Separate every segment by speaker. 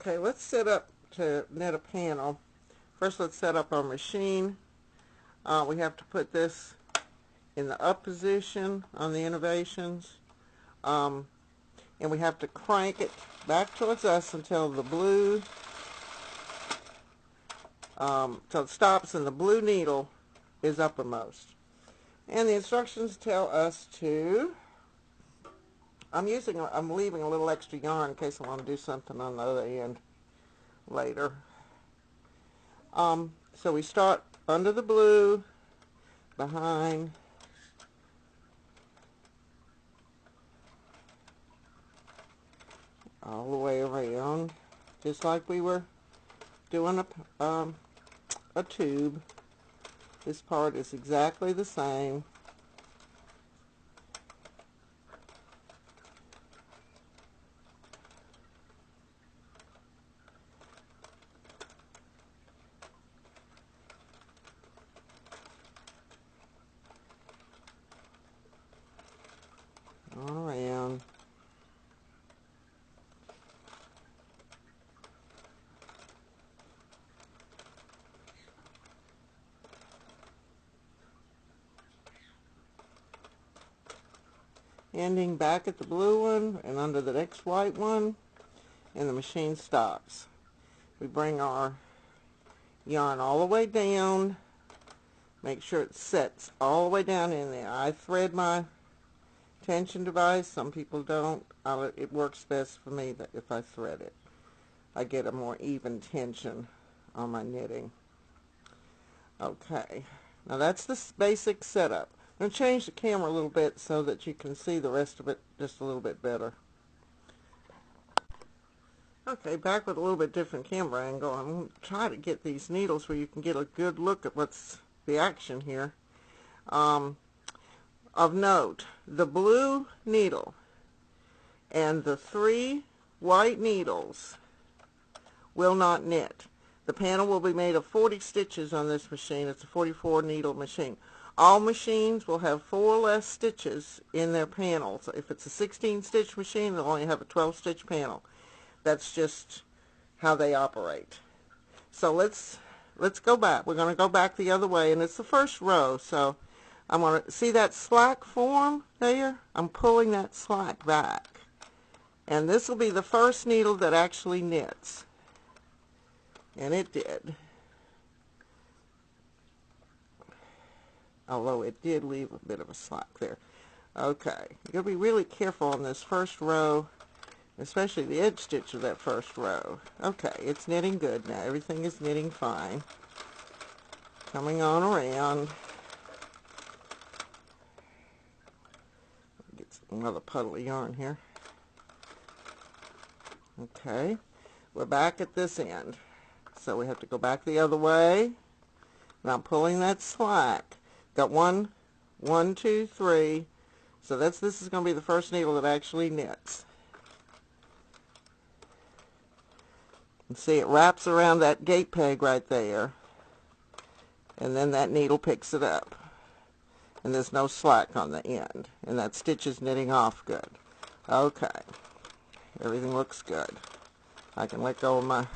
Speaker 1: Okay, let's set up to knit a panel. First, let's set up our machine. We have to put this in the up position on the innovations. And we have to crank it back towards us until the blue, till it stops and the blue needle is uppermost. And the instructions tell us to, I'm leaving a little extra yarn in case I want to do something on the other end later. So we start under the blue, behind, all the way around, just like we were doing a tube. This part is exactly the same. All around. Ending back at the blue one and under the next white one, and the machine stops. We bring our yarn all the way down, make sure it sets all the way down in there. I thread my tension device. Some people don't. It works best for me that if I thread it. I get a more even tension on my knitting. Okay, now that's the basic setup. I'm going to change the camera a little bit so that you can see the rest of it just a little bit better. Okay, back with a little bit different camera angle. I'm going to try to get these needles where you can get a good look at what's the action here. Of note, the blue needle and the 3 white needles will not knit. The panel will be made of 40 stitches on this machine. It's a 44 needle machine. All machines will have 4 less stitches in their panels. If it's a 16 stitch machine, they'll only have a 12 stitch panel. That's just how they operate. So let's go back. We're going to go back the other way, and it's the first row. So I'm going to see that slack form there. I'm pulling that slack back, and this will be the first needle that actually knits, and it did. Although it did leave a bit of a slack there. Okay, you've got to be really careful on this first row, especially the edge stitch of that first row. Okay, it's knitting good now. Everything is knitting fine. Coming on around. Get another puddle of yarn here. Okay, we're back at this end. So we have to go back the other way. Now I'm pulling that slack. Got 1, 2, 3. So this is going to be the first needle that actually knits. And see, it wraps around that gate peg right there, and then that needle picks it up. And there's no slack on the end, and that stitch is knitting off good. Okay, everything looks good. I can let go of my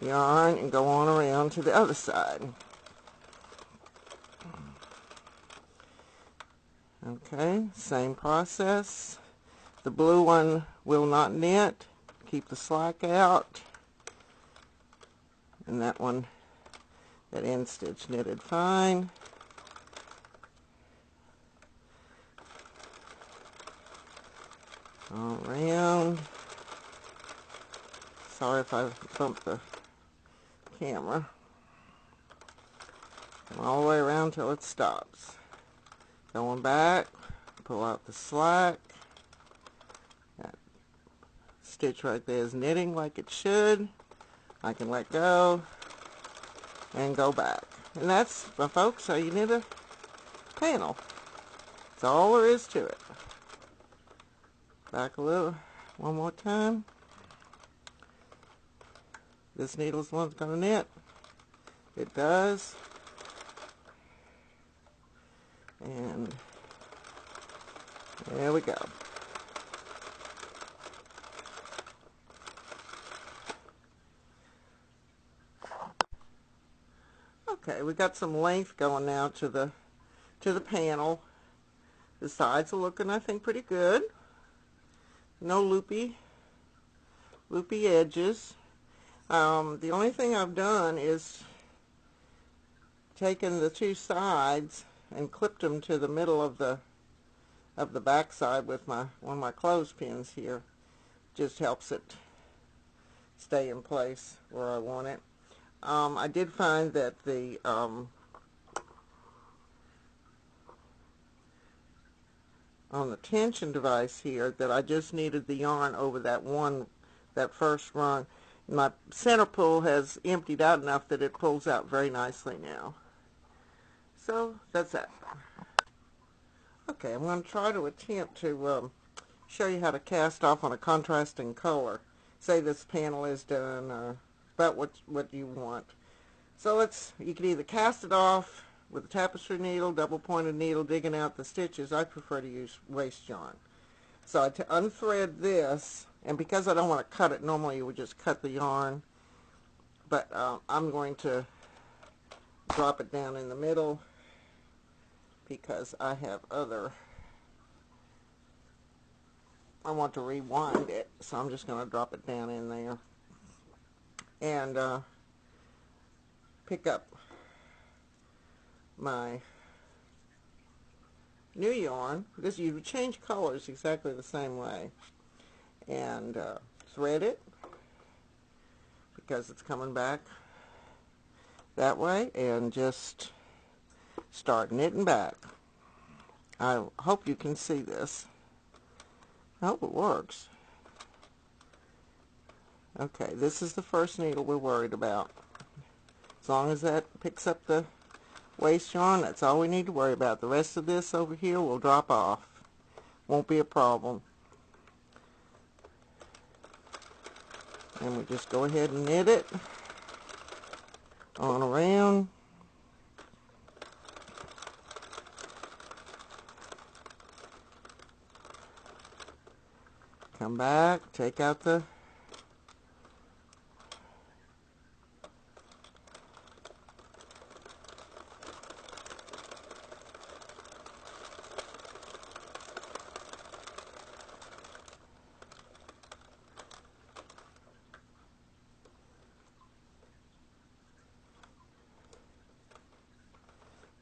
Speaker 1: yarn and go on around to the other side. Okay, same process. The blue one will not knit. Keep the slack out. And that one, that end stitch knitted fine. All around. Sorry if I bumped the camera. Come all the way around till it stops. Going back, pull out the slack. That stitch right there is knitting like it should. I can let go and go back. And that's, my folks, how you knit a panel. That's all there is to it. Back a little, one more time. This needle's the one that's going to knit. It does. And there we go. Okay, we got some length going now to the panel. The sides are looking, I think, pretty good. No loopy edges. The only thing I've done is taken the two sides and clipped them to the middle of the back side with one of my clothespins here. Just helps it stay in place where I want it. I did find that the on the tension device here that I just needed the yarn over that first run. My center pull has emptied out enough that it pulls out very nicely now. So that's that. Okay, I'm going to try to attempt to show you how to cast off on a contrasting color. Say this panel is done, about what you want. So you can either cast it off with a tapestry needle, double pointed needle, digging out the stitches. I prefer to use waste yarn. So I unthread this, and because I don't want to cut it, normally you would just cut the yarn, but I'm going to drop it down in the middle because I want to rewind it, so I'm just going to drop it down in there and pick up my new yarn. You change colors exactly the same way, and thread it because it's coming back that way, and just start knitting back. I hope you can see this. I hope it works. Okay, this is the first needle we're worried about. As long as that picks up the waste yarn, that's all we need to worry about. The rest of this over here will drop off. Won't be a problem. And we just go ahead and knit it on around. Come back, take out the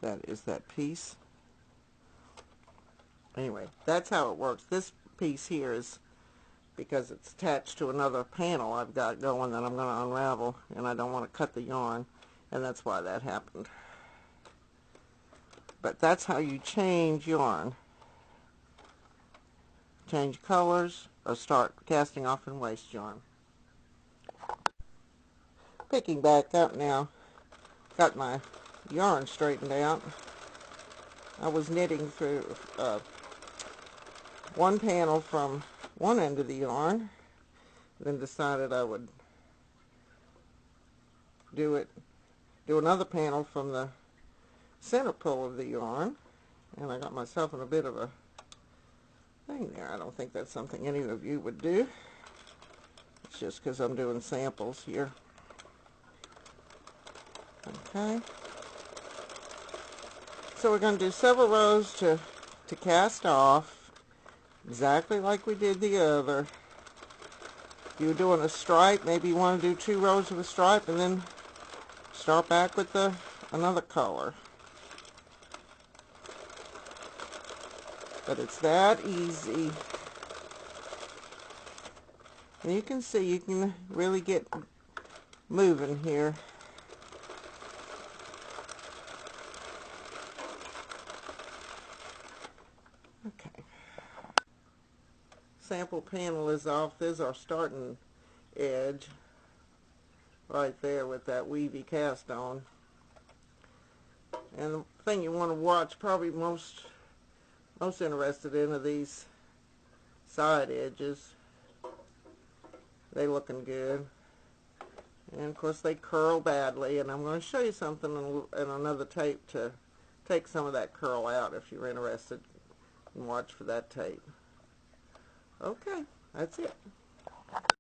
Speaker 1: that is that piece. Anyway, that's how it works. This piece here is because it's attached to another panel I've got going that I'm going to unravel, and I don't want to cut the yarn, and that's why that happened. But that's how you change yarn. Change colors or start casting off in waste yarn. Picking back up now, got my yarn straightened out. I was knitting through one panel from one end of the yarn, then decided I would do another panel from the center pull of the yarn, and I got myself in a bit of a thing there. I don't think that's something any of you would do. It's just because I'm doing samples here. Okay. So we're going to do several rows to cast off, exactly like we did the other. If you were doing a stripe, maybe you want to do 2 rows of a stripe and then start back with another color. But it's that easy. And you can see you can really get moving here. Okay. Sample panel is off. There's our starting edge right there with that weavy cast on. And the thing you want to watch, probably most interested in, are these side edges. They looking good. And of course they curl badly, and I'm going to show you something in another tape to take some of that curl out if you're interested, and watch for that tape. Okay, that's it.